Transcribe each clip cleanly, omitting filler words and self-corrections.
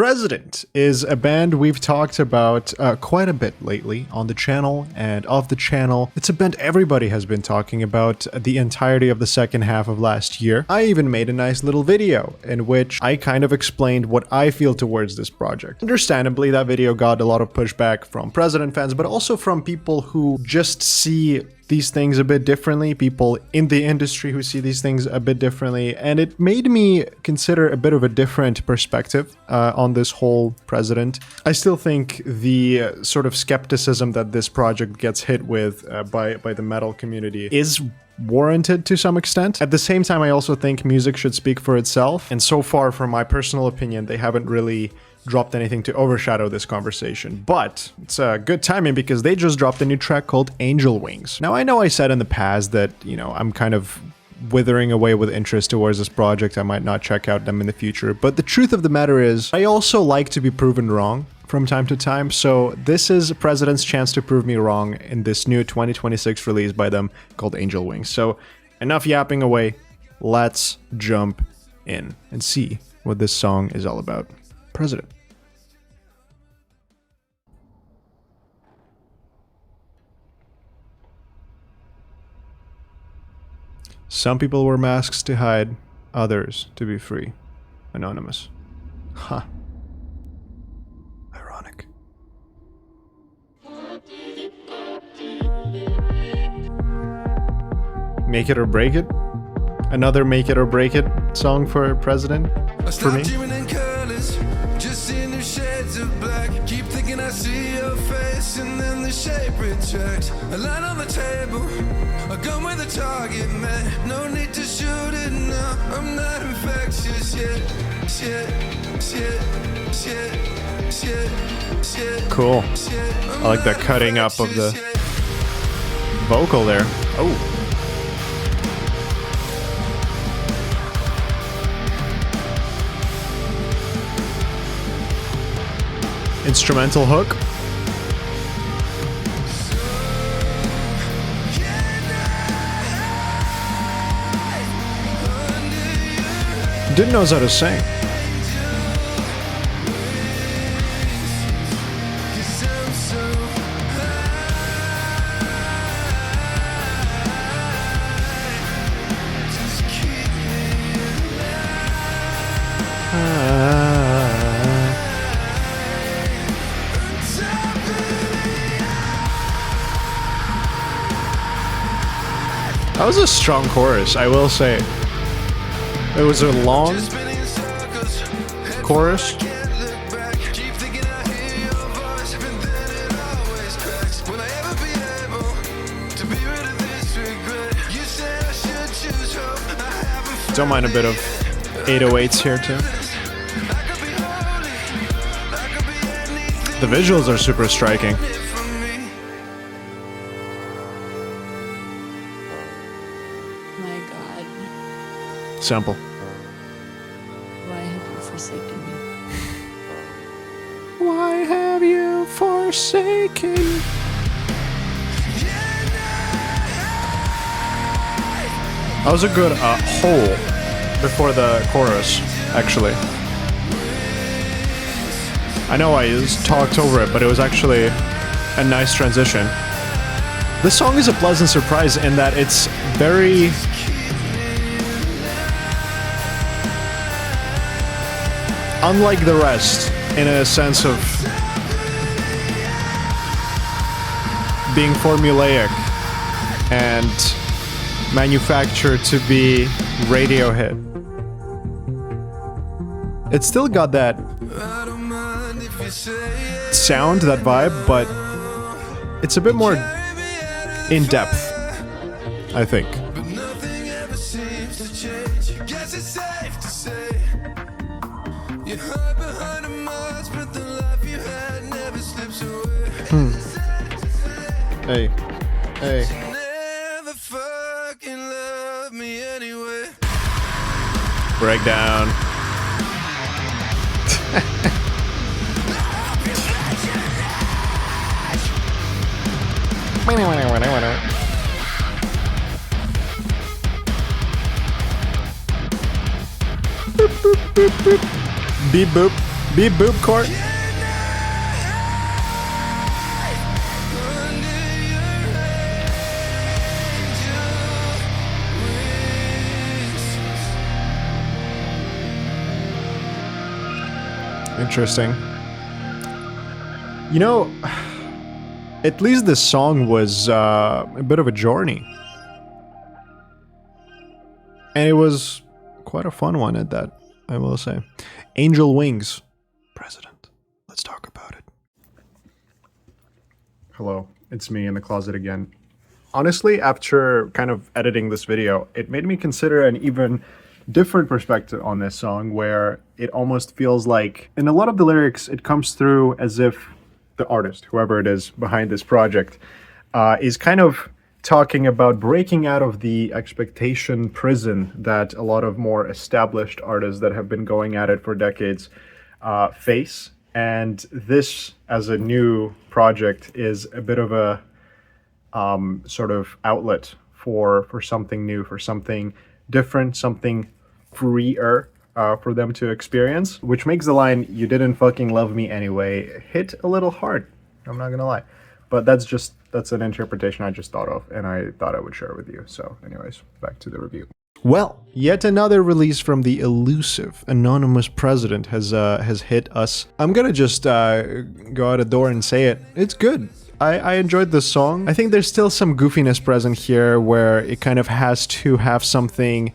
President is a band we've talked about quite a bit lately on the channel and off the channel. It's a band everybody has been talking about the entirety of the second half of last year. I even made a nice little video in which I kind of explained what I feel towards this project. Understandably, that video got a lot of pushback from President fans, but also from people who just see these things a bit differently, people in the industry who see these things a bit differently, and it made me consider a bit of a different perspective on this whole President. I still think the sort of skepticism that this project gets hit with by the metal community is warranted to some extent. At the same time, I also think music should speak for itself, and so far, from my personal opinion, they haven't really dropped anything to overshadow this conversation. But it's a good timing because they just dropped a new track called Angel Wings. Now, I know I said in the past that, you know, I'm kind of withering away with interest towards this project. I might not check out them in the future. But the truth of the matter is, I also like to be proven wrong from time to time. So this is President's chance to prove me wrong in this new 2026 release by them called Angel Wings. So enough yapping away. Let's jump in and see what this song is all about. President. Some people wear masks to hide, others to be free. Anonymous. Huh. Ironic. Make it or break it? Another make it or break it song for President? For me? Keep thinking I see your face and then the shape retracts. A line on the table, a gun with a target, man. No need to shoot it now. I'm not infectious yet. Shit. Cool. I like that cutting up of the vocal there. Oh. Instrumental hook. Didn't know how to sing. That was a strong chorus, I will say. It was a long chorus. Don't mind a bit of 808s here too. The visuals are super striking. Sample. Why have you forsaken me? Why have you forsaken me? That was a good hole before the chorus, actually. I know I just talked over it, but it was actually a nice transition. This song is a pleasant surprise in that it's very unlike the rest, in a sense of being formulaic and manufactured to be radio hit. It's still got that sound, that vibe, but it's a bit more in depth, I think. Hey. Breakdown. Beep boop. Beep boop court. Interesting. You know, at least this song was a bit of a journey. And it was quite a fun one at that, I will say. Angel Wings. President, let's talk about it. Hello, it's me in the closet again. Honestly, after kind of editing this video, it made me consider an even different perspective on this song, where it almost feels like, in a lot of the lyrics, it comes through as if the artist, whoever it is behind this project, is kind of talking about breaking out of the expectation prison that a lot of more established artists that have been going at it for decades face. And this, as a new project, is a bit of a sort of outlet for something new, for something different, something freer for them to experience, which makes the line, "You didn't fucking love me anyway," hit a little hard. I'm not gonna lie. But that's an interpretation I just thought of, and I thought I would share with you. So anyways, back to the review. Well, yet another release from the elusive anonymous president has hit us. I'm gonna just go out the door and say it. It's good. I enjoyed this song. I think there's still some goofiness present here, where it kind of has to have something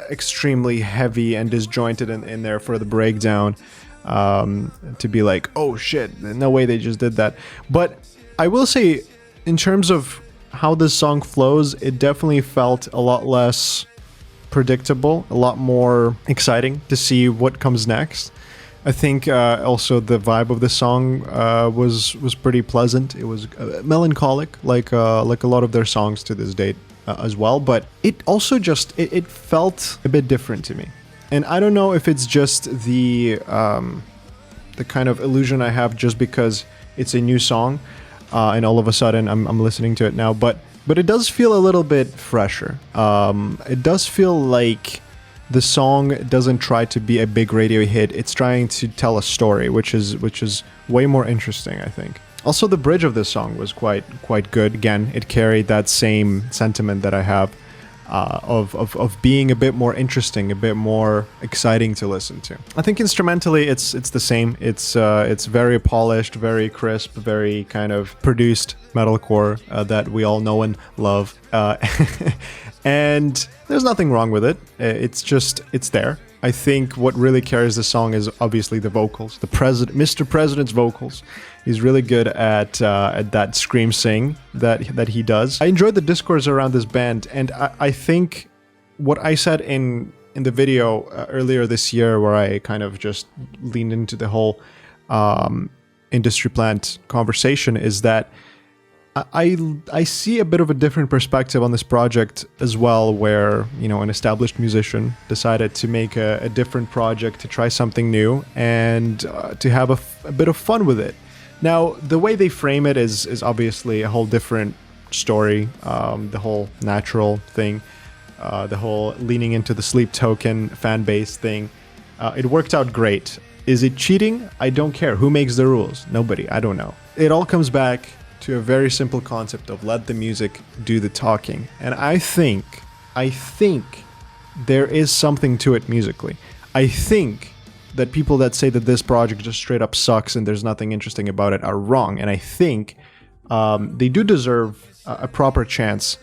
extremely heavy and disjointed in there for the breakdown, to be like, oh shit, no way they just did that. But I will say, in terms of how this song flows, it definitely felt a lot less predictable, a lot more exciting to see what comes next. I think also the vibe of the song was pretty pleasant. It was melancholic, like a lot of their songs to this date as well. But it also just it felt a bit different to me, and I don't know if it's just the kind of illusion I have just because it's a new song, and all of a sudden I'm listening to it now. But it does feel a little bit fresher. It does feel like the song doesn't try to be a big radio hit. It's trying to tell a story, which is way more interesting, I think. Also, the bridge of this song was quite good. Again, it carried that same sentiment that I have of being a bit more interesting, a bit more exciting to listen to. I think instrumentally, it's the same. It's very polished, very crisp, very kind of produced metalcore that we all know and love. And there's nothing wrong with it. It's there. I think what really carries the song is obviously the vocals. Mr. President's vocals. He's really good at that scream sing that he does. I enjoyed the discourse around this band, and I think what I said in the video earlier this year, where I kind of just leaned into the whole industry plant conversation, is that I see a bit of a different perspective on this project as well, where, you know, an established musician decided to make a different project, to try something new, and to have a bit of fun with it. Now, the way they frame it is obviously a whole different story. The whole natural thing, the whole leaning into the Sleep Token fan base thing. It worked out great. Is it cheating? I don't care. Who makes the rules? Nobody. I don't know. It all comes back to a very simple concept of let the music do the talking. And I think there is something to it musically. I think that people that say that this project just straight up sucks and there's nothing interesting about it are wrong. And I think they do deserve a proper chance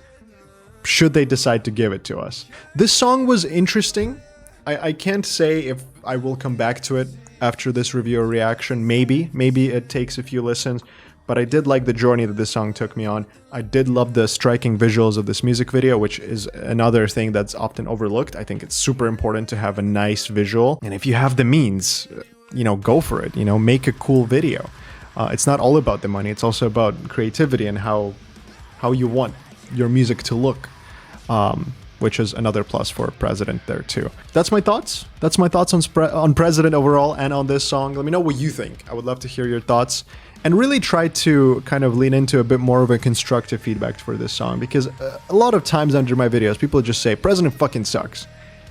should they decide to give it to us. This song was interesting. I can't say if I will come back to it after this review or reaction. Maybe it takes a few listens. But I did like the journey that this song took me on. I did love the striking visuals of this music video, which is another thing that's often overlooked. I think it's super important to have a nice visual. And if you have the means, you know, go for it. You know, make a cool video. It's not all about the money. It's also about creativity and how you want your music to look. Which is another plus for President there too. That's my thoughts. That's my thoughts on President overall and on this song. Let me know what you think. I would love to hear your thoughts. And really try to kind of lean into a bit more of a constructive feedback for this song, because a lot of times under my videos, people just say, President fucking sucks.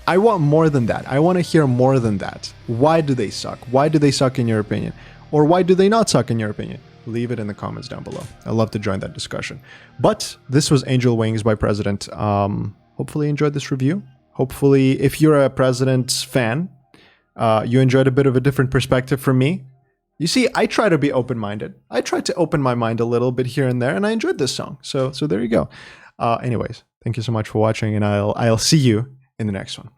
I want more than that. I want to hear more than that. Why do they suck? Why do they suck in your opinion? Or why do they not suck in your opinion? Leave it in the comments down below. I'd love to join that discussion. But this was Angel Wings by President. Hopefully you enjoyed this review. Hopefully, if you're a President fan, you enjoyed a bit of a different perspective from me. You see, I try to be open-minded. I try to open my mind a little bit here and there, and I enjoyed this song. So there you go. Anyways, thank you so much for watching, and I'll see you in the next one.